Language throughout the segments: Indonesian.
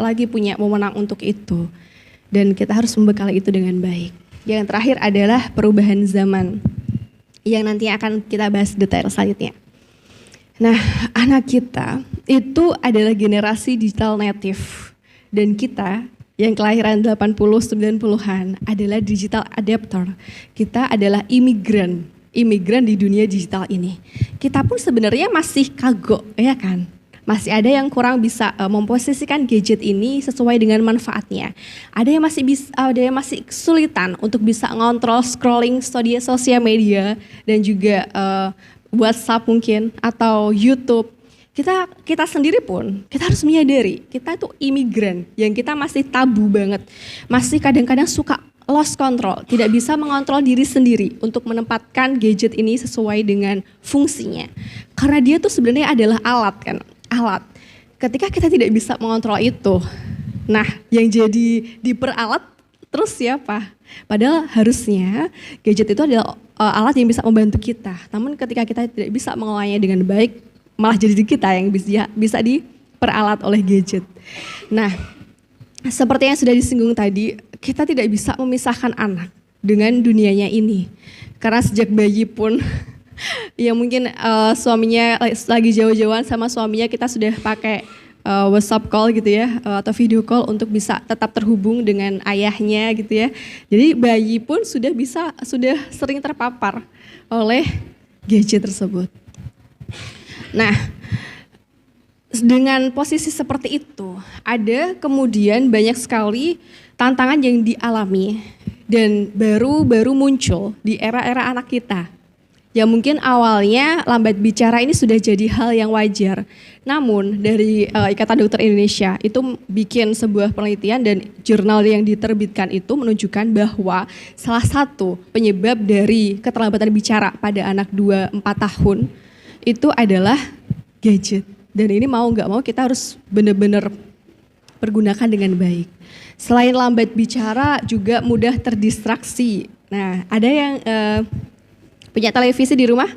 lagi punya wewenang untuk itu. Dan kita harus membekali itu dengan baik. Yang terakhir adalah perubahan zaman, yang nanti akan kita bahas detail selanjutnya. Nah, anak kita itu adalah generasi digital native. Dan kita yang kelahiran 80-90-an adalah digital adapter. Kita adalah imigran di dunia digital ini. Kita pun sebenarnya masih kagok, ya kan? Masih ada yang kurang bisa memposisikan gadget ini sesuai dengan manfaatnya. Ada yang masih kesulitan untuk bisa ngontrol scrolling sosial media dan juga WhatsApp mungkin atau YouTube. Kita sendiri pun kita harus menyadari kita itu imigran yang kita masih tabu banget. Masih kadang-kadang suka lost control, tidak bisa mengontrol diri sendiri untuk menempatkan gadget ini sesuai dengan fungsinya. Karena dia tuh sebenarnya adalah alat kan. Alat. Ketika kita tidak bisa mengontrol itu, nah yang jadi diperalat terus siapa? Padahal harusnya gadget itu adalah alat yang bisa membantu kita. Namun ketika kita tidak bisa mengelolanya dengan baik, malah jadi kita yang bisa diperalat oleh gadget. Nah, seperti yang sudah disinggung tadi, kita tidak bisa memisahkan anak dengan dunianya ini. Karena sejak bayi pun ya mungkin suaminya lagi jauh-jauhan sama suaminya, kita sudah pakai WhatsApp call gitu ya, atau video call untuk bisa tetap terhubung dengan ayahnya gitu ya. Jadi bayi pun sudah sering terpapar oleh gadget tersebut. Nah, dengan posisi seperti itu, ada kemudian banyak sekali tantangan yang dialami dan baru muncul di era-era anak kita. Ya mungkin awalnya lambat bicara ini sudah jadi hal yang wajar. Namun dari Ikatan Dokter Indonesia itu bikin sebuah penelitian dan jurnal yang diterbitkan itu menunjukkan bahwa salah satu penyebab dari keterlambatan bicara pada anak 2-4 tahun itu adalah gadget. Dan ini mau nggak mau kita harus benar-benar pergunakan dengan baik. Selain lambat bicara juga mudah terdistraksi. Nah ada yang punya televisi di rumah?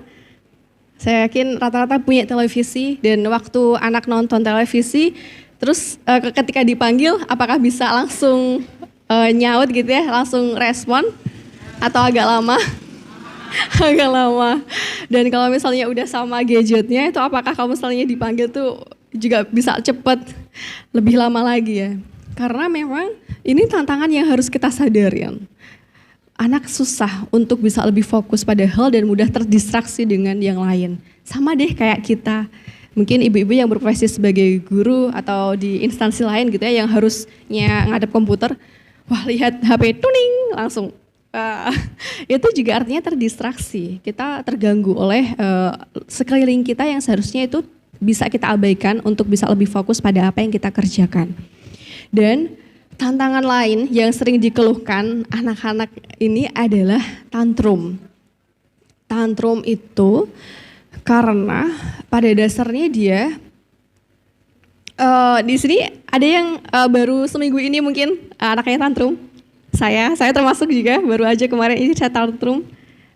Saya yakin rata-rata punya televisi dan waktu anak nonton televisi, terus ketika dipanggil apakah bisa langsung nyaut gitu ya, langsung respon atau agak lama? Agak lama. Dan kalau misalnya udah sama gadgetnya itu apakah kalau misalnya dipanggil tuh juga bisa cepet, lebih lama lagi ya? Karena memang ini tantangan yang harus kita sadarin. Anak susah untuk bisa lebih fokus pada hal dan mudah terdistraksi dengan yang lain. Sama deh kayak kita. Mungkin ibu-ibu yang berprofesi sebagai guru atau di instansi lain gitu ya yang harusnya ngadep komputer, wah lihat HP tuning langsung. Itu juga artinya terdistraksi. Kita terganggu oleh sekeliling kita yang seharusnya itu bisa kita abaikan untuk bisa lebih fokus pada apa yang kita kerjakan. Dan tantangan lain yang sering dikeluhkan anak-anak ini adalah tantrum. Tantrum itu karena pada dasarnya dia di sini ada yang baru seminggu ini mungkin anaknya tantrum. Saya termasuk juga baru aja kemarin ini saya tantrum.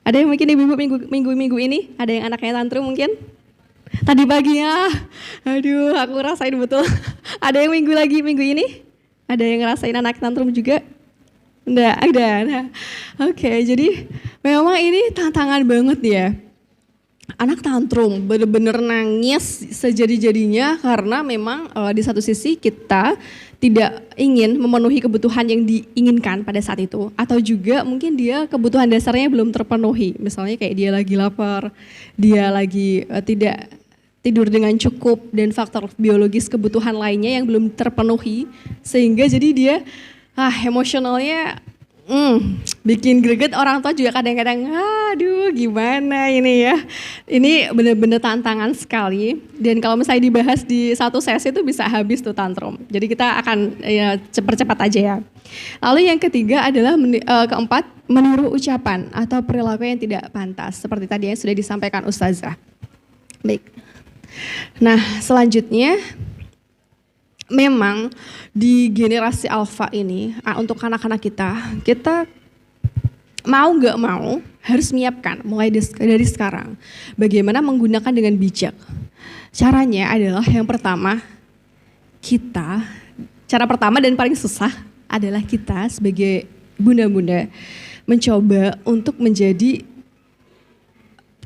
Ada yang mungkin ibu-ibu minggu ini ada yang anaknya tantrum mungkin? Tadi pagi ya, aduh aku rasain betul. Ada yang minggu ini? Ada yang ngerasain anak tantrum juga? Enggak, ada. Nah, oke, jadi memang ini tantangan banget ya. Anak tantrum benar-benar nangis sejadi-jadinya karena memang di satu sisi kita tidak ingin memenuhi kebutuhan yang diinginkan pada saat itu. Atau juga mungkin dia kebutuhan dasarnya belum terpenuhi. Misalnya kayak dia lagi lapar, dia lagi tidak tidur dengan cukup dan faktor biologis kebutuhan lainnya yang belum terpenuhi sehingga jadi dia emosionalnya bikin greget. Orang tua juga kadang-kadang aduh gimana ini ya, ini benar-benar tantangan sekali dan kalau misalnya dibahas di satu sesi itu bisa habis tuh tantrum, jadi kita akan ya, cepat-cepat aja ya. Lalu yang ketiga adalah keempat, meniru ucapan atau perilaku yang tidak pantas seperti tadi yang sudah disampaikan Ustazah. Baik. Nah selanjutnya memang di generasi alfa ini untuk anak-anak kita mau nggak mau harus menyiapkan mulai dari sekarang bagaimana menggunakan dengan bijak. Caranya adalah yang pertama kita Cara pertama dan paling susah adalah kita sebagai bunda-bunda mencoba untuk menjadi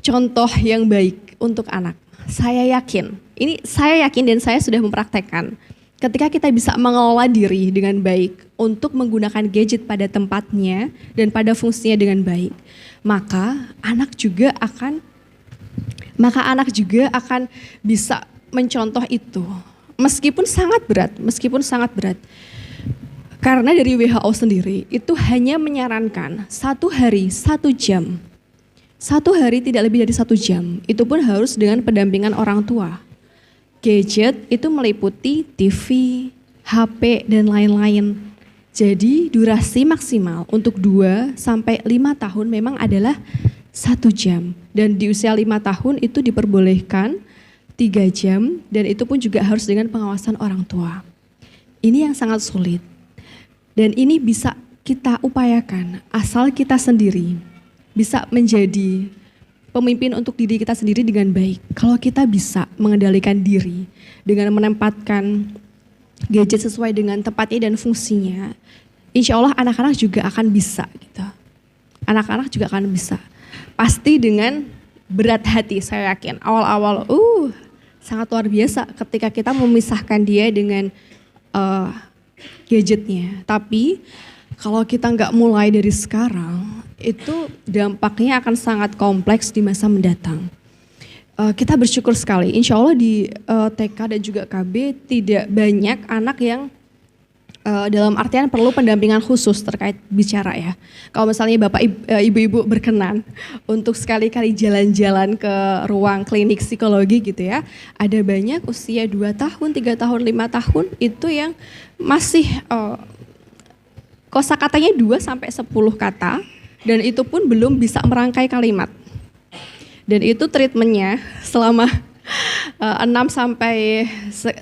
contoh yang baik untuk anak. Saya yakin dan saya sudah mempraktekkan. Ketika kita bisa mengelola diri dengan baik untuk menggunakan gadget pada tempatnya dan pada fungsinya dengan baik, maka anak juga akan bisa mencontoh itu. Meskipun sangat berat. Karena dari WHO sendiri itu hanya menyarankan 1 hari 1 jam. 1 hari tidak lebih dari 1 jam, itu pun harus dengan pendampingan orang tua. Gadget itu meliputi TV, HP, dan lain-lain. Jadi durasi maksimal untuk 2 sampai 5 tahun memang adalah 1 jam. Dan di usia 5 tahun itu diperbolehkan 3 jam dan itu pun juga harus dengan pengawasan orang tua. Ini yang sangat sulit. Dan ini bisa kita upayakan asal kita sendiri bisa menjadi pemimpin untuk diri kita sendiri dengan baik. Kalau kita bisa mengendalikan diri dengan menempatkan gadget sesuai dengan tempatnya dan fungsinya, insya Allah anak-anak juga akan bisa gitu. Anak-anak juga akan bisa. Pasti dengan berat hati, saya yakin. Awal-awal, sangat luar biasa ketika kita memisahkan dia dengan gadgetnya. Tapi kalau kita nggak mulai dari sekarang, itu dampaknya akan sangat kompleks di masa mendatang. Kita bersyukur sekali, insya Allah di TK dan juga KB tidak banyak anak yang dalam artian perlu pendampingan khusus terkait bicara ya. Kalau misalnya Bapak Ibu-Ibu berkenan untuk sekali-kali jalan-jalan ke ruang klinik psikologi gitu ya, ada banyak usia 2 tahun, 3 tahun, 5 tahun itu yang masih kosakatanya 2 sampai 10 kata dan itu pun belum bisa merangkai kalimat. Dan itu treatmentnya selama 6 sampai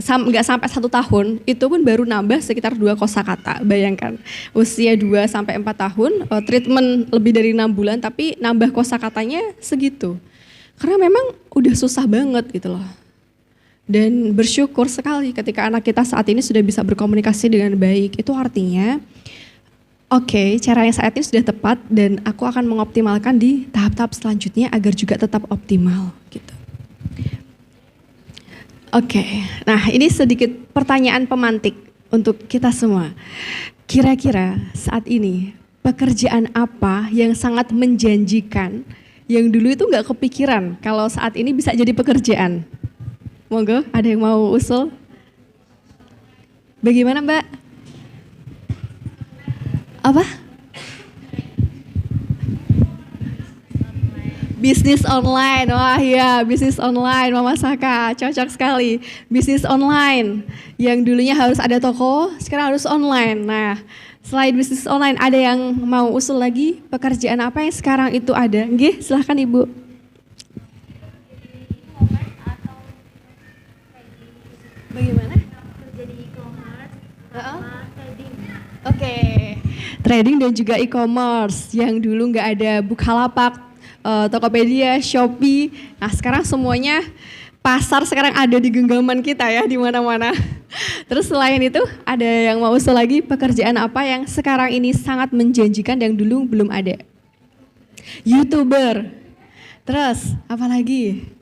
nggak sampai 1 tahun itu pun baru nambah sekitar 2 kosakata. Bayangkan usia 2 sampai 4 tahun treatment lebih dari 6 bulan tapi nambah kosakatanya segitu. Karena memang udah susah banget gitu loh. Dan bersyukur sekali ketika anak kita saat ini sudah bisa berkomunikasi dengan baik. Itu artinya oke, cara yang saat ini sudah tepat dan aku akan mengoptimalkan di tahap-tahap selanjutnya agar juga tetap optimal gitu. Oke, nah ini sedikit pertanyaan pemantik untuk kita semua. Kira-kira saat ini pekerjaan apa yang sangat menjanjikan yang dulu itu nggak kepikiran kalau saat ini bisa jadi pekerjaan? Monggo, ada yang mau usul? Bagaimana Mbak? Apa? Bisnis online, wah ya bisnis online Mama Saka, cocok sekali. Bisnis online yang dulunya harus ada toko, sekarang harus online. Nah selain bisnis online ada yang mau usul lagi pekerjaan apa yang sekarang itu ada? Nggih, silahkan Ibu. Bagaimana? Kerja di e-commerce, trading. Oke, trading dan juga e-commerce yang dulu nggak ada Bukalapak, Tokopedia, Shopee. Nah sekarang semuanya pasar sekarang ada di genggaman kita ya di mana-mana. Terus selain itu ada yang mau usul lagi pekerjaan apa yang sekarang ini sangat menjanjikan yang dulu belum ada? YouTuber. Terus apa lagi?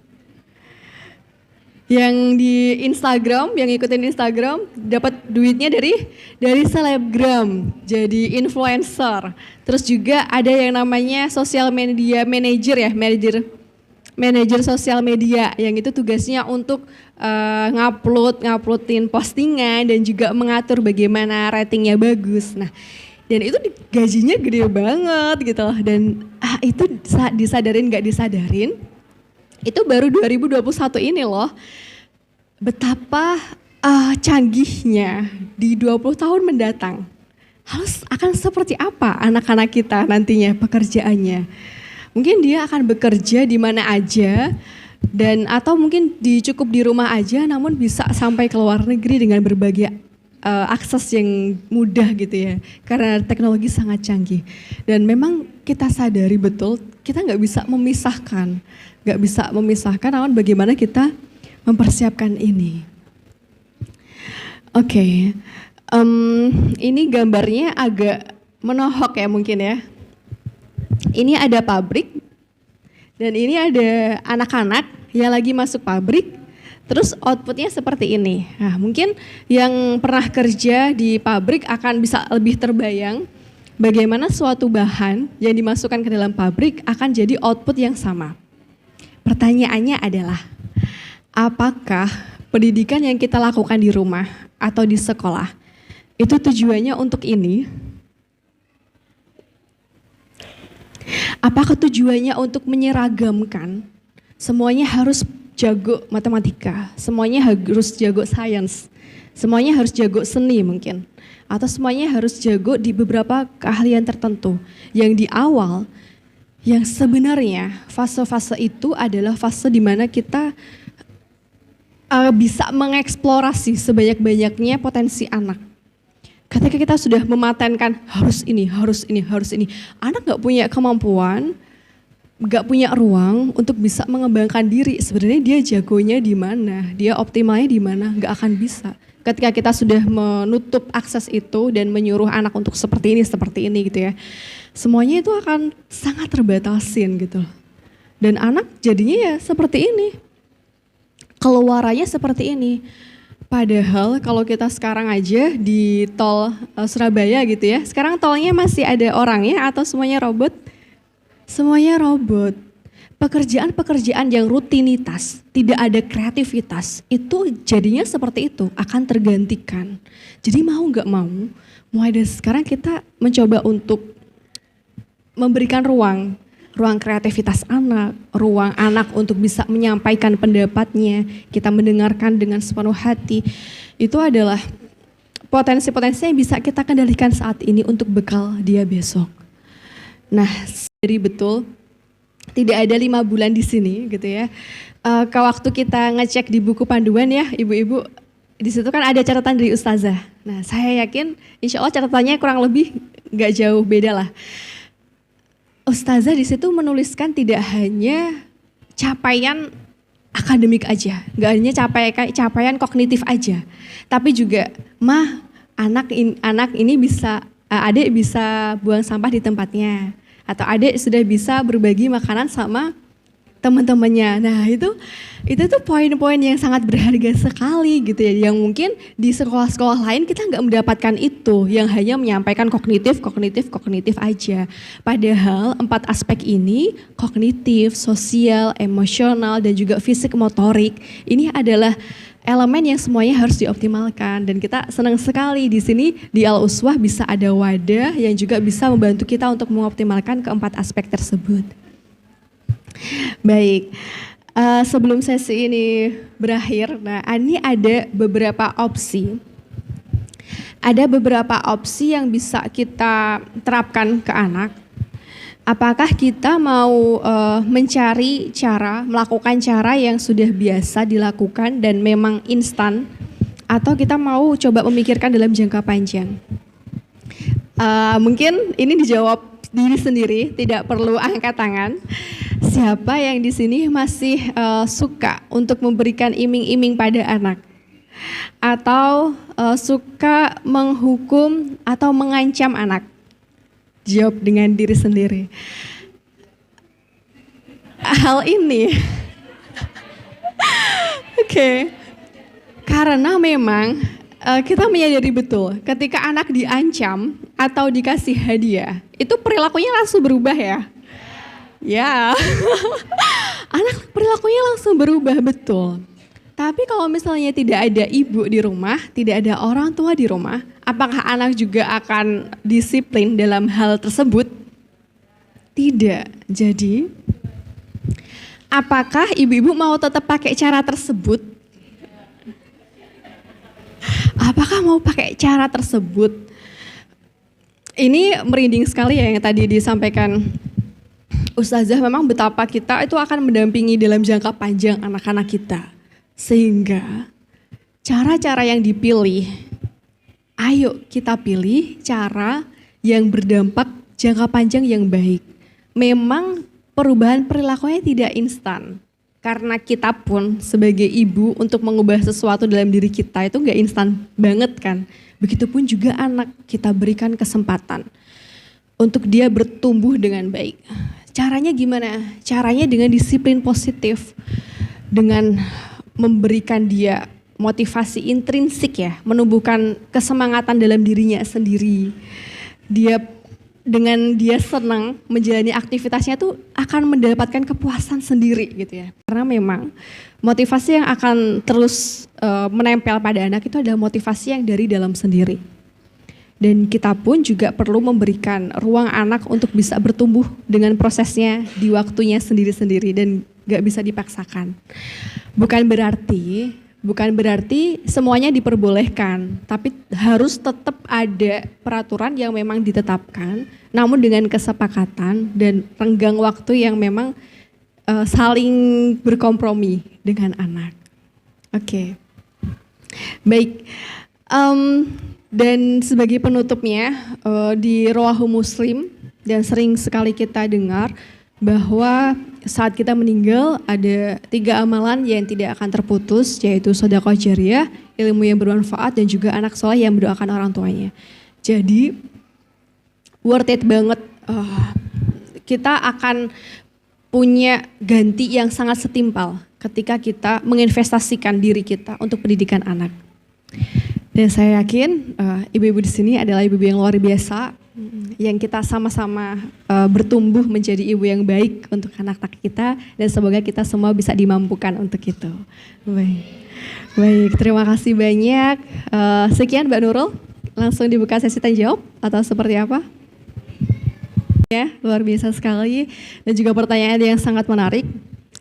Yang di Instagram, yang ngikutin Instagram dapat duitnya dari selebgram, jadi influencer. Terus juga ada yang namanya social media manager ya, manager sosial media yang itu tugasnya untuk nguploadin postingan dan juga mengatur bagaimana ratingnya bagus. Nah, dan itu gajinya gede banget gitu loh. Dan itu disadarin nggak disadarin, itu baru 2021 ini loh, betapa canggihnya di 20 tahun mendatang. Akan seperti apa anak-anak kita nantinya pekerjaannya. Mungkin dia akan bekerja di mana aja, dan atau mungkin cukup di rumah aja namun bisa sampai ke luar negeri dengan berbagai akses yang mudah gitu ya. Karena teknologi sangat canggih. Dan memang kita sadari betul kita nggak bisa memisahkan namun bagaimana kita mempersiapkan ini. Oke. Ini gambarnya agak menohok ya mungkin ya. Ini ada pabrik dan ini ada anak-anak yang lagi masuk pabrik. Terus outputnya seperti ini. Nah, mungkin yang pernah kerja di pabrik akan bisa lebih terbayang bagaimana suatu bahan yang dimasukkan ke dalam pabrik akan jadi output yang sama. Pertanyaannya adalah, apakah pendidikan yang kita lakukan di rumah atau di sekolah itu tujuannya untuk ini? Apakah tujuannya untuk menyeragamkan? Semuanya harus jago matematika, semuanya harus jago sains, semuanya harus jago seni mungkin. Atau semuanya harus jago di beberapa keahlian tertentu. Yang di awal, yang sebenarnya fase-fase itu adalah fase di mana kita bisa mengeksplorasi sebanyak-banyaknya potensi anak. Ketika kita sudah mematenkan harus ini, harus ini, harus ini, anak nggak punya kemampuan, nggak punya ruang untuk bisa mengembangkan diri. Sebenarnya dia jagonya di mana, dia optimalnya di mana, nggak akan bisa. Ketika kita sudah menutup akses itu dan menyuruh anak untuk seperti ini gitu ya, semuanya itu akan sangat terbatasin gitu. Dan anak jadinya ya seperti ini, keluarannya seperti ini. Padahal kalau kita sekarang aja di tol Surabaya gitu ya, sekarang tolnya masih ada orangnya atau semuanya robot? Semuanya robot. Pekerjaan-pekerjaan yang rutinitas, tidak ada kreativitas, itu jadinya seperti itu, akan tergantikan. Jadi mau nggak mau, mulai dari sekarang kita mencoba untuk memberikan ruang kreativitas anak, ruang anak untuk bisa menyampaikan pendapatnya, kita mendengarkan dengan sepenuh hati. Itu adalah potensi-potensi yang bisa kita kendalikan saat ini untuk bekal dia besok. Nah, jadi betul tidak ada 5 bulan di sini gitu ya. Ke waktu kita ngecek di buku panduan ya, ibu-ibu, di situ kan ada catatan dari ustazah. Nah, saya yakin insya Allah catatannya kurang lebih nggak jauh beda lah. Ustazah di situ menuliskan tidak hanya capaian akademik aja, nggak hanya capaian kognitif aja, tapi juga anak ini bisa, adik bisa buang sampah di tempatnya, atau adik sudah bisa berbagi makanan sama teman-temannya. Nah itu tuh poin-poin yang sangat berharga sekali gitu ya, yang mungkin di sekolah-sekolah lain kita nggak mendapatkan itu, yang hanya menyampaikan kognitif aja. Padahal 4 aspek ini, kognitif, sosial, emosional, dan juga fisik motorik, ini adalah elemen yang semuanya harus dioptimalkan. Dan kita senang sekali di sini di Al-Uswah bisa ada wadah yang juga bisa membantu kita untuk mengoptimalkan ke-4 aspek tersebut. Baik, sebelum sesi ini berakhir, nah ini ada beberapa opsi. Ada beberapa opsi yang bisa kita terapkan ke anak. Apakah kita mau melakukan cara yang sudah biasa dilakukan dan memang instan, atau kita mau coba memikirkan dalam jangka panjang? Mungkin ini dijawab diri sendiri, tidak perlu angkat tangan. Siapa yang di sini masih suka untuk memberikan iming-iming pada anak? Atau suka menghukum atau mengancam anak? Jawab dengan diri sendiri. Hal ini, oke, karena memang kita menyadari betul ketika anak diancam atau dikasih hadiah, itu perilakunya langsung berubah ya. Ya, anak perilakunya langsung berubah betul. Tapi kalau misalnya tidak ada ibu di rumah, tidak ada orang tua di rumah, apakah anak juga akan disiplin dalam hal tersebut? Tidak. Jadi, apakah ibu-ibu mau tetap pakai cara tersebut? Apakah mau pakai cara tersebut? Ini merinding sekali ya yang tadi disampaikan Ustazah, memang betapa kita itu akan mendampingi dalam jangka panjang anak-anak kita. Sehingga cara-cara yang dipilih, ayo kita pilih cara yang berdampak jangka panjang yang baik. Memang perubahan perilakunya tidak instan. Karena kita pun sebagai ibu untuk mengubah sesuatu dalam diri kita itu nggak instan banget kan. Begitupun juga anak, kita berikan kesempatan untuk dia bertumbuh dengan baik. Caranya gimana? Caranya dengan disiplin positif, dengan memberikan dia motivasi intrinsik ya, menumbuhkan kesemangatan dalam dirinya sendiri. Dengan dia senang menjalani aktivitasnya tuh akan mendapatkan kepuasan sendiri gitu ya. Karena memang motivasi yang akan terus menempel pada anak itu adalah motivasi yang dari dalam sendiri. Dan kita pun juga perlu memberikan ruang anak untuk bisa bertumbuh dengan prosesnya di waktunya sendiri-sendiri dan gak bisa dipaksakan. Bukan berarti semuanya diperbolehkan, tapi harus tetap ada peraturan yang memang ditetapkan, namun dengan kesepakatan dan renggang waktu yang memang saling berkompromi dengan anak. Oke. Baik. Dan sebagai penutupnya, di Roahu Muslim, dan sering sekali kita dengar bahwa saat kita meninggal ada 3 amalan yang tidak akan terputus, yaitu sedekah jariyah, ilmu yang bermanfaat, dan juga anak soleh yang mendoakan orang tuanya. Jadi worth it banget, kita akan punya ganti yang sangat setimpal ketika kita menginvestasikan diri kita untuk pendidikan anak. Dan saya yakin ibu-ibu di sini adalah ibu-ibu yang luar biasa, yang kita sama-sama bertumbuh menjadi ibu yang baik untuk anak-anak kita, dan semoga kita semua bisa dimampukan untuk itu. Baik, terima kasih banyak. Sekian Mbak Nurul, langsung dibuka sesi tanya jawab atau seperti apa? Ya, luar biasa sekali, dan juga pertanyaan yang sangat menarik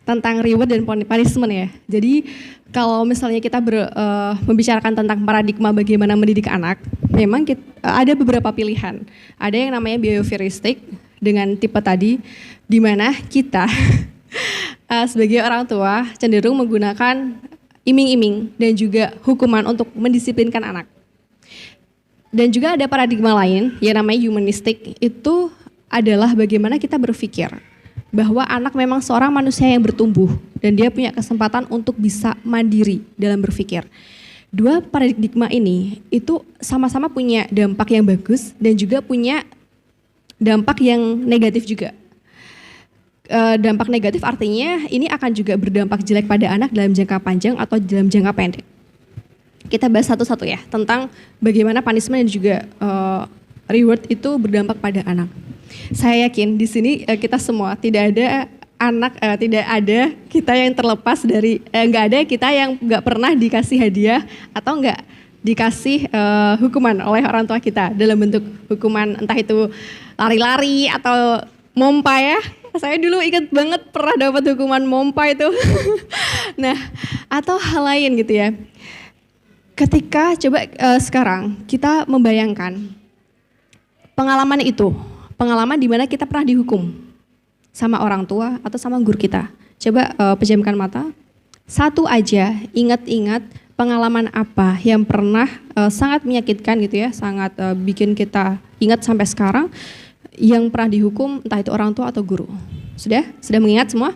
tentang reward dan punishment ya. Jadi kalau misalnya kita membicarakan tentang paradigma bagaimana mendidik anak, memang ada beberapa pilihan. Ada yang namanya behavioristik dengan tipe tadi, di mana kita sebagai orang tua cenderung menggunakan iming-iming dan juga hukuman untuk mendisiplinkan anak. Dan juga ada paradigma lain yang namanya humanistik, itu adalah bagaimana kita berpikir bahwa anak memang seorang manusia yang bertumbuh dan dia punya kesempatan untuk bisa mandiri dalam berpikir. Dua paradigma ini itu sama-sama punya dampak yang bagus dan juga punya dampak yang negatif juga. Dampak negatif artinya ini akan juga berdampak jelek pada anak dalam jangka panjang atau dalam jangka pendek. Kita bahas satu-satu ya tentang bagaimana punishment dan juga reward itu berdampak pada anak. Saya yakin di sini kita semua tidak ada tidak ada kita yang terlepas dari nggak ada kita yang nggak pernah dikasih hadiah atau nggak dikasih hukuman oleh orang tua kita dalam bentuk hukuman entah itu lari-lari atau mompa ya. Saya dulu ingat banget pernah dapat hukuman mompa itu. Nah, atau hal lain gitu ya. Ketika coba sekarang kita membayangkan pengalaman itu. Pengalaman di mana kita pernah dihukum sama orang tua atau sama guru kita. Coba pejamkan mata. Satu aja ingat-ingat pengalaman apa yang pernah sangat menyakitkan gitu ya, sangat bikin kita ingat sampai sekarang yang pernah dihukum entah itu orang tua atau guru. Sudah? Sudah mengingat semua?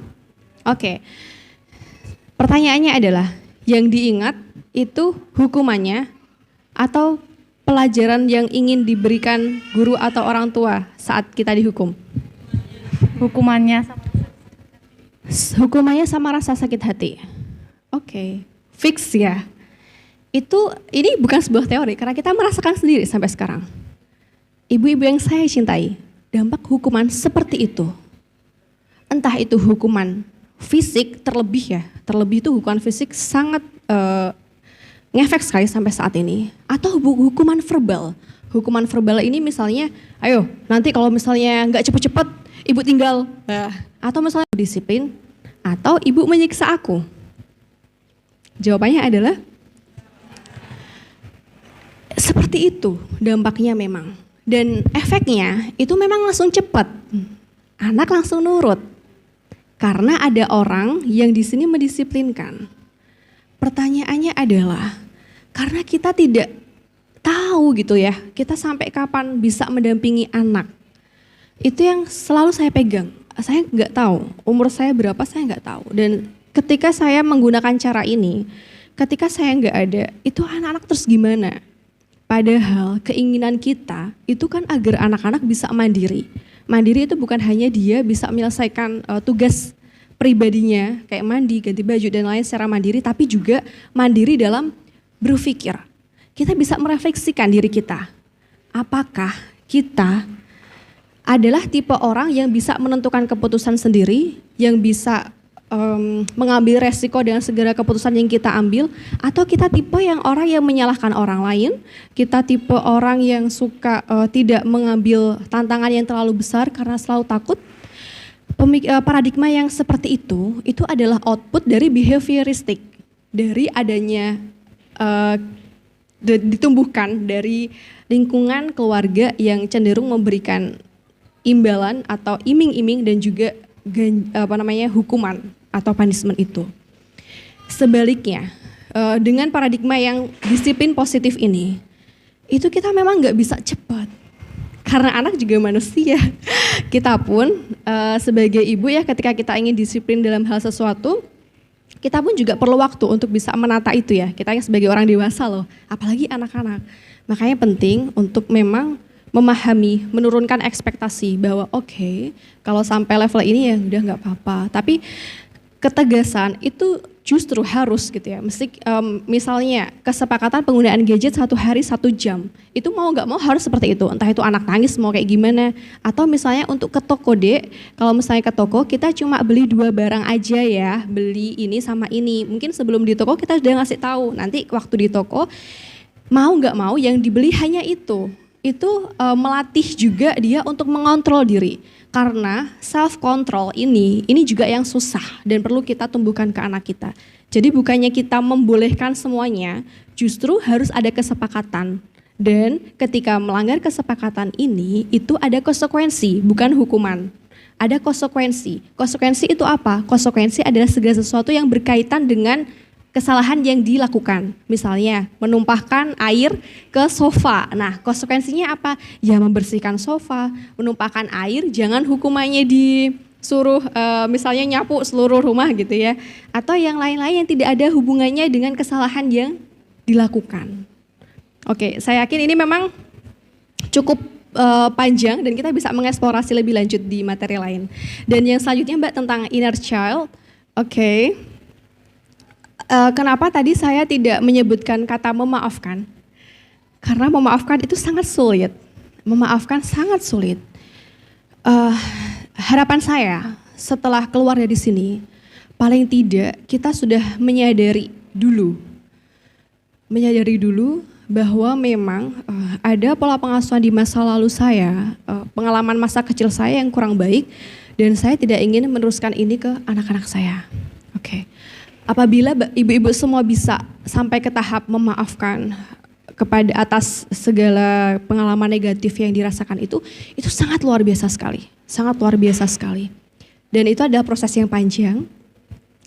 Oke. Pertanyaannya adalah yang diingat itu hukumannya atau pelajaran yang ingin diberikan guru atau orang tua saat kita dihukum? Hukumannya sama rasa sakit hati. Oke. Fix ya. Ini bukan sebuah teori karena kita merasakan sendiri sampai sekarang. Ibu-ibu yang saya cintai, dampak hukuman seperti itu. Entah itu hukuman fisik terlebih itu hukuman fisik sangat ngefek sekali sampai saat ini, atau hukuman verbal. Hukuman verbal ini misalnya, ayo nanti kalau misalnya nggak cepet-cepet ibu tinggal, atau misalnya disiplin, atau ibu menyiksa aku. Jawabannya adalah seperti itu dampaknya memang, dan efeknya itu memang langsung cepat, anak langsung nurut, karena ada orang yang di sini mendisiplinkan. Pertanyaannya adalah, karena kita tidak tahu gitu ya, kita sampai kapan bisa mendampingi anak. Itu yang selalu saya pegang. Saya nggak tahu, umur saya berapa saya nggak tahu. Dan ketika saya menggunakan cara ini, ketika saya nggak ada, itu anak-anak terus gimana? Padahal keinginan kita itu kan agar anak-anak bisa mandiri. Mandiri itu bukan hanya dia bisa menyelesaikan tugas pribadinya, kayak mandi, ganti baju, dan lain secara mandiri, tapi juga mandiri dalam berpikir. Kita bisa merefleksikan diri kita. Apakah kita adalah tipe orang yang bisa menentukan keputusan sendiri, yang bisa mengambil resiko dengan segala keputusan yang kita ambil, atau kita tipe yang orang yang menyalahkan orang lain, kita tipe orang yang suka tidak mengambil tantangan yang terlalu besar karena selalu takut. Paradigma yang seperti itu adalah output dari behavioristik, dari adanya ditumbuhkan dari lingkungan keluarga yang cenderung memberikan imbalan atau iming-iming dan juga hukuman atau punishment itu. Sebaliknya, dengan paradigma yang disiplin positif ini, itu kita memang nggak bisa cepat. Karena anak juga manusia. Kita pun sebagai ibu ya, ketika kita ingin disiplin dalam hal sesuatu, kita pun juga perlu waktu untuk bisa menata itu ya. Kita yang sebagai orang dewasa loh, apalagi anak-anak. Makanya penting untuk memang memahami, menurunkan ekspektasi bahwa oke, kalau sampai level ini ya udah nggak apa-apa. Tapi ketegasan itu justru harus gitu ya. Misalnya kesepakatan penggunaan gadget 1 hari 1 jam, itu mau nggak mau harus seperti itu. Entah itu anak nangis mau kayak gimana. Atau misalnya untuk ke toko kalau misalnya ke toko kita cuma beli 2 barang aja ya, beli ini sama ini. Mungkin sebelum di toko kita sudah ngasih tahu, nanti waktu di toko mau nggak mau yang dibeli hanya itu. Itu melatih juga dia untuk mengontrol diri. Karena self control ini juga yang susah dan perlu kita tumbuhkan ke anak kita. Jadi bukannya kita membolehkan semuanya, justru harus ada kesepakatan. Dan ketika melanggar kesepakatan ini, itu ada konsekuensi, bukan hukuman. Ada konsekuensi. Konsekuensi itu apa? Konsekuensi adalah segala sesuatu yang berkaitan dengan kesalahan yang dilakukan. Misalnya menumpahkan air ke sofa. Nah, konsekuensinya apa? Ya membersihkan sofa, menumpahkan air, jangan hukumannya disuruh misalnya nyapu seluruh rumah gitu ya. Atau yang lain-lain yang tidak ada hubungannya dengan kesalahan yang dilakukan. Oke, saya yakin ini memang cukup panjang dan kita bisa mengeksplorasi lebih lanjut di materi lain. Dan yang selanjutnya Mbak tentang inner child. Oke. Kenapa tadi saya tidak menyebutkan kata memaafkan? Karena memaafkan itu sangat sulit. Memaafkan sangat sulit. Harapan saya setelah keluar dari sini, paling tidak kita sudah menyadari dulu bahwa memang ada pola pengasuhan di masa lalu saya, pengalaman masa kecil saya yang kurang baik, dan saya tidak ingin meneruskan ini ke anak-anak saya. Oke. Apabila ibu-ibu semua bisa sampai ke tahap memaafkan kepada atas segala pengalaman negatif yang dirasakan itu sangat luar biasa sekali, sangat luar biasa sekali. Dan itu adalah proses yang panjang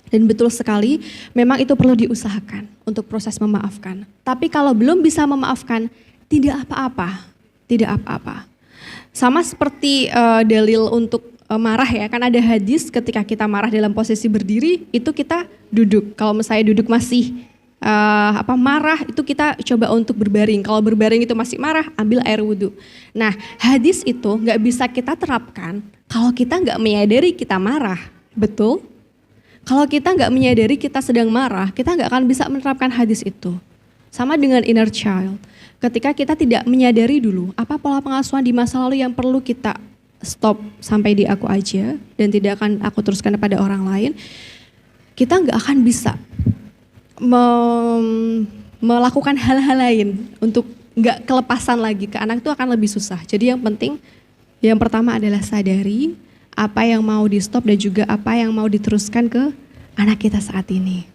dan betul sekali memang itu perlu diusahakan untuk proses memaafkan. Tapi kalau belum bisa memaafkan, tidak apa-apa, tidak apa-apa. Sama seperti dalil untuk marah ya, kan ada hadis ketika kita marah dalam posisi berdiri itu kita duduk. Kalau misalnya duduk masih marah itu kita coba untuk berbaring. Kalau berbaring itu masih marah, ambil air wudhu. Nah hadis itu nggak bisa kita terapkan kalau kita nggak menyadari kita marah, betul? Kalau kita nggak menyadari kita sedang marah, kita nggak akan bisa menerapkan hadis itu. Sama dengan inner child, ketika kita tidak menyadari dulu apa pola pengasuhan di masa lalu yang perlu kita stop sampai di aku aja dan tidak akan aku teruskan kepada orang lain, kita nggak akan bisa melakukan hal-hal lain untuk nggak kelepasan lagi ke anak, itu akan lebih susah. Jadi yang penting, yang pertama adalah sadari apa yang mau di stop dan juga apa yang mau diteruskan ke anak kita saat ini.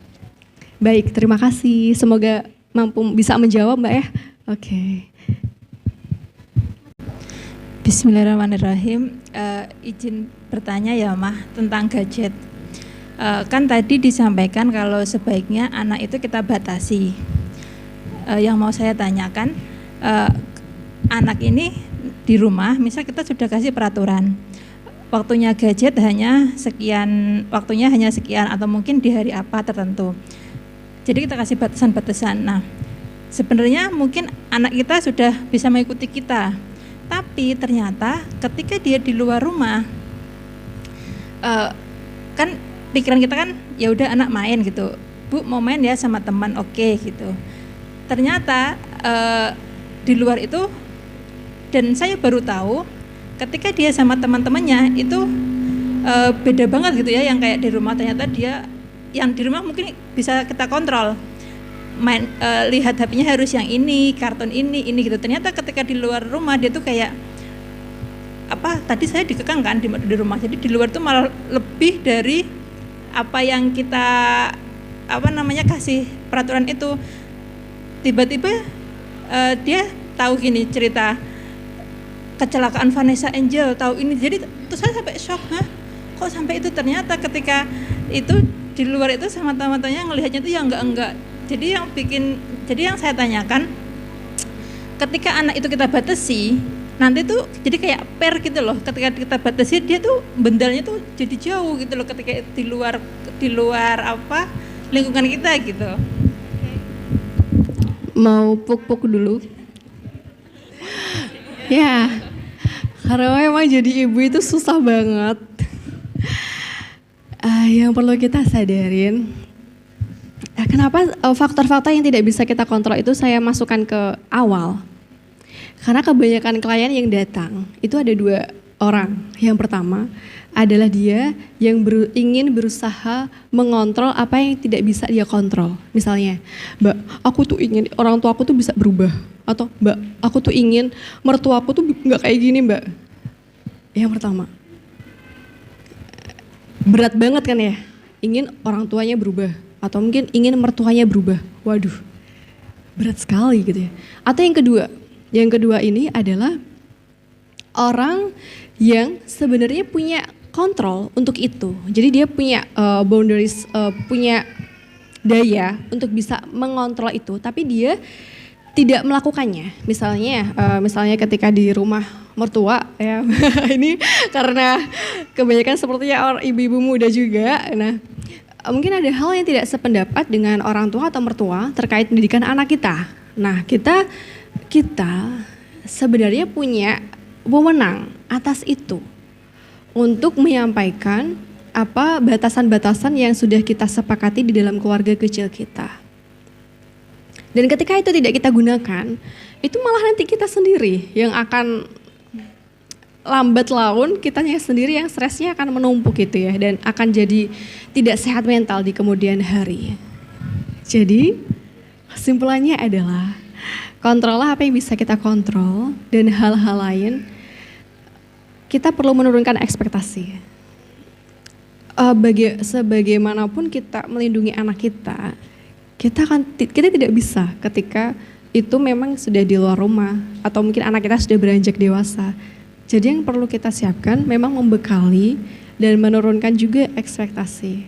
Baik, terima kasih. Semoga mampu bisa menjawab Mbak ya. Oke. Bismillahirrahmanirrahim. Izin bertanya ya Mah tentang gadget. Kan tadi disampaikan kalau sebaiknya anak itu kita batasi. Yang mau saya tanyakan, anak ini di rumah, misal kita sudah kasih peraturan, waktunya gadget hanya sekian, waktunya hanya sekian atau mungkin di hari apa tertentu. Jadi kita kasih batasan-batasan. Nah, sebenarnya mungkin anak kita sudah bisa mengikuti kita, tapi ternyata ketika dia di luar rumah, kan pikiran kita kan ya udah anak main gitu, Bu mau main ya sama teman, oke gitu. Ternyata di luar itu, dan saya baru tahu ketika dia sama teman-temannya itu beda banget gitu ya, yang kayak di rumah ternyata dia yang di rumah mungkin bisa kita kontrol, main lihat HP-nya harus yang ini, kartun ini gitu. Ternyata ketika di luar rumah dia tuh kayak apa? Tadi saya dikekang kan di rumah. Jadi di luar tuh malah lebih dari apa yang kita kasih peraturan itu. Tiba-tiba dia tahu gini cerita kecelakaan Vanessa Angel, tahu ini. Jadi terus saya sampai shock, kok sampai itu? Ternyata ketika itu di luar itu sama teman-temannya ngelihatnya itu ya enggak. Jadi yang saya tanyakan, ketika anak itu kita batasi, nanti tuh jadi kayak per gitu loh. Ketika kita batasi dia tuh bendelnya tuh jadi jauh gitu loh ketika di luar lingkungan kita gitu. Mau puk-puk dulu? Ya, karena memang jadi ibu itu susah banget. Yang perlu kita sadarin, kenapa faktor-faktor yang tidak bisa kita kontrol itu saya masukkan ke awal. Karena kebanyakan klien yang datang itu ada 2 orang. Yang pertama adalah dia yang ingin berusaha mengontrol apa yang tidak bisa dia kontrol. Misalnya, Mbak, aku tuh ingin orang tua aku tuh bisa berubah. Atau Mbak, aku tuh ingin mertua aku tuh nggak kayak gini, Mbak. Yang pertama, berat banget kan ya, ingin orang tuanya berubah. Atau mungkin ingin mertuanya berubah. Waduh, berat sekali gitu ya. Atau yang kedua ini adalah orang yang sebenarnya punya kontrol untuk itu. Jadi dia punya boundaries, punya daya untuk bisa mengontrol itu, tapi dia tidak melakukannya. Misalnya ketika di rumah mertua ya, ini karena kebanyakan sepertinya orang ibu-ibu muda juga. Nah, mungkin ada hal yang tidak sependapat dengan orang tua atau mertua terkait pendidikan anak kita. Nah, kita sebenarnya punya wewenang atas itu untuk menyampaikan apa batasan-batasan yang sudah kita sepakati di dalam keluarga kecil kita. Dan ketika itu tidak kita gunakan, itu malah nanti kita sendiri yang akan lambat laun, kitanya sendiri yang stresnya akan menumpuk gitu ya, dan akan jadi tidak sehat mental di kemudian hari. Jadi kesimpulannya adalah kontrollah apa yang bisa kita kontrol, dan hal-hal lain kita perlu menurunkan ekspektasi. Sebagaimanapun kita melindungi anak kita tidak bisa ketika itu memang sudah di luar rumah atau mungkin anak kita sudah beranjak dewasa. Jadi yang perlu kita siapkan memang membekali dan menurunkan juga ekspektasi.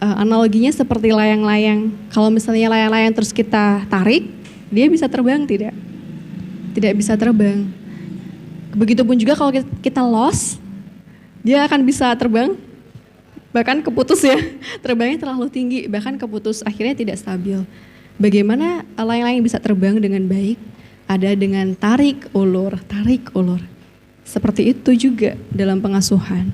Analoginya seperti layang-layang. Kalau misalnya layang-layang terus kita tarik, dia bisa terbang tidak? Tidak bisa terbang. Begitupun juga kalau kita lost, dia akan bisa terbang, bahkan keputus ya, terbangnya terlalu tinggi, bahkan keputus, akhirnya tidak stabil. Bagaimana layang-layang bisa terbang dengan baik? Ada dengan tarik ulur. Seperti itu juga dalam pengasuhan.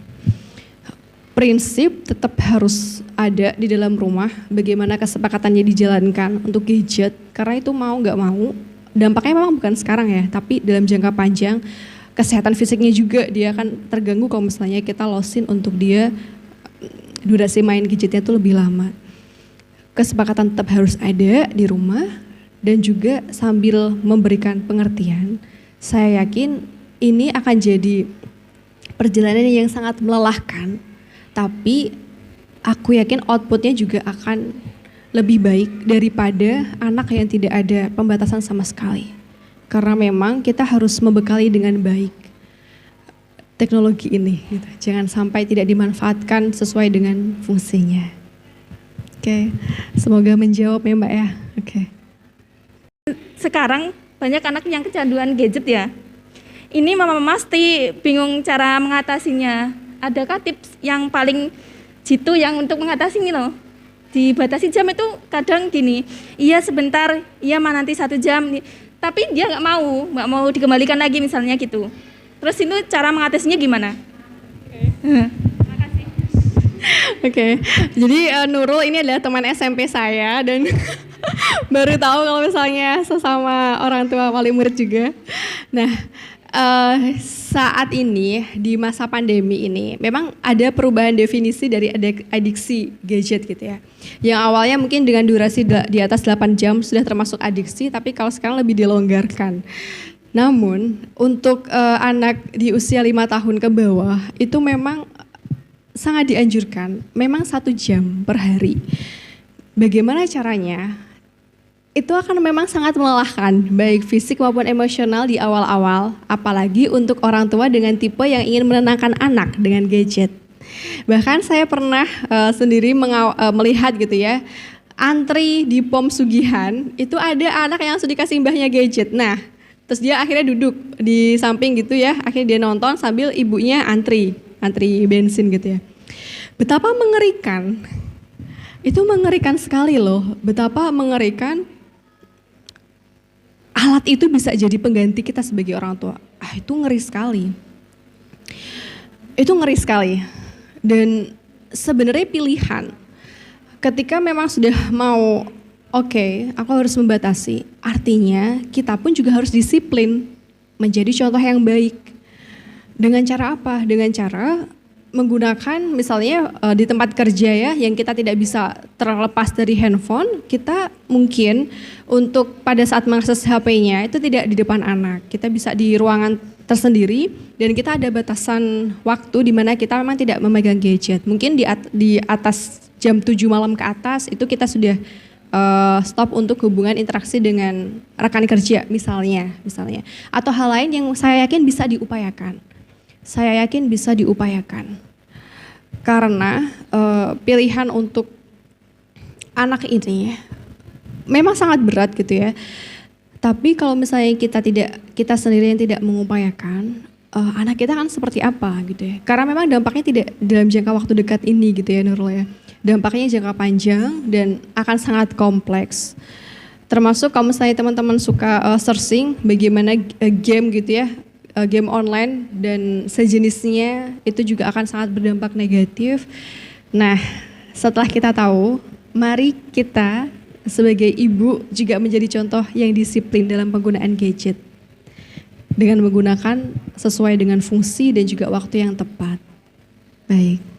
Prinsip tetap harus ada di dalam rumah, bagaimana kesepakatannya dijalankan untuk gadget, karena itu mau nggak mau, dampaknya memang bukan sekarang ya, tapi dalam jangka panjang, kesehatan fisiknya juga dia akan terganggu kalau misalnya kita losin untuk dia durasi main gadgetnya itu lebih lama. Kesepakatan tetap harus ada di rumah dan juga sambil memberikan pengertian. Saya yakin ini akan jadi perjalanan yang sangat melelahkan, tapi aku yakin outputnya juga akan lebih baik daripada anak yang tidak ada pembatasan sama sekali. Karena memang kita harus membekali dengan baik teknologi ini, gitu. Jangan sampai tidak dimanfaatkan sesuai dengan fungsinya. Oke, semoga menjawab ya Mbak ya. Oke. Sekarang banyak anak yang kecanduan gadget ya. Ini mama pasti bingung cara mengatasinya. adakah tips yang paling jitu yang untuk mengatasi ini loh? Dibatasi jam itu kadang gini, iya sebentar, iya mah nanti 1 jam, tapi dia nggak mau dikembalikan lagi misalnya gitu. Terus itu cara mengatasinya gimana? Oke, jadi Nurul ini adalah teman SMP saya dan baru tahu kalau misalnya sesama orang tua wali murid juga. Nah, saat ini di masa pandemi ini memang ada perubahan definisi dari adiksi gadget gitu ya. Yang awalnya mungkin dengan durasi di atas 8 jam sudah termasuk adiksi, tapi kalau sekarang lebih dilonggarkan. Namun untuk anak di usia 5 tahun ke bawah itu memang sangat dianjurkan, memang 1 jam per hari. Bagaimana caranya? Itu akan memang sangat melelahkan, baik fisik maupun emosional di awal-awal, apalagi untuk orang tua dengan tipe yang ingin menenangkan anak dengan gadget. Bahkan saya pernah sendiri melihat gitu ya, antri di POM Sugihan, itu ada anak yang sudah dikasih mbahnya gadget. Nah, terus dia akhirnya duduk di samping gitu ya, akhirnya dia nonton sambil ibunya antri bensin gitu ya. Betapa mengerikan, itu mengerikan sekali loh, betapa mengerikan alat itu bisa jadi pengganti kita sebagai orang tua. Itu ngeri sekali. Itu ngeri sekali. Dan sebenarnya pilihan, ketika memang sudah mau, oke, aku harus membatasi, artinya kita pun juga harus disiplin, menjadi contoh yang baik. Dengan cara apa? Dengan cara menggunakan misalnya di tempat kerja ya, yang kita tidak bisa terlepas dari handphone, kita mungkin untuk pada saat mengakses HP-nya itu tidak di depan anak, kita bisa di ruangan tersendiri dan kita ada batasan waktu di mana kita memang tidak memegang gadget. Mungkin di atas jam 7 malam ke atas itu kita sudah stop untuk hubungan interaksi dengan rekan kerja misalnya. Atau hal lain yang saya yakin bisa diupayakan. Saya yakin bisa diupayakan karena pilihan untuk anak ini memang sangat berat gitu ya. Tapi kalau misalnya kita sendiri yang tidak mengupayakan, anak kita kan seperti apa gitu ya. Karena memang dampaknya tidak dalam jangka waktu dekat ini gitu ya Nurul ya. Dampaknya jangka panjang dan akan sangat kompleks. Termasuk kalau misalnya teman-teman suka searching bagaimana game gitu ya, game online dan sejenisnya itu juga akan sangat berdampak negatif. Nah, setelah kita tahu, mari kita sebagai ibu juga menjadi contoh yang disiplin dalam penggunaan gadget. Dengan menggunakan sesuai dengan fungsi dan juga waktu yang tepat. Baik.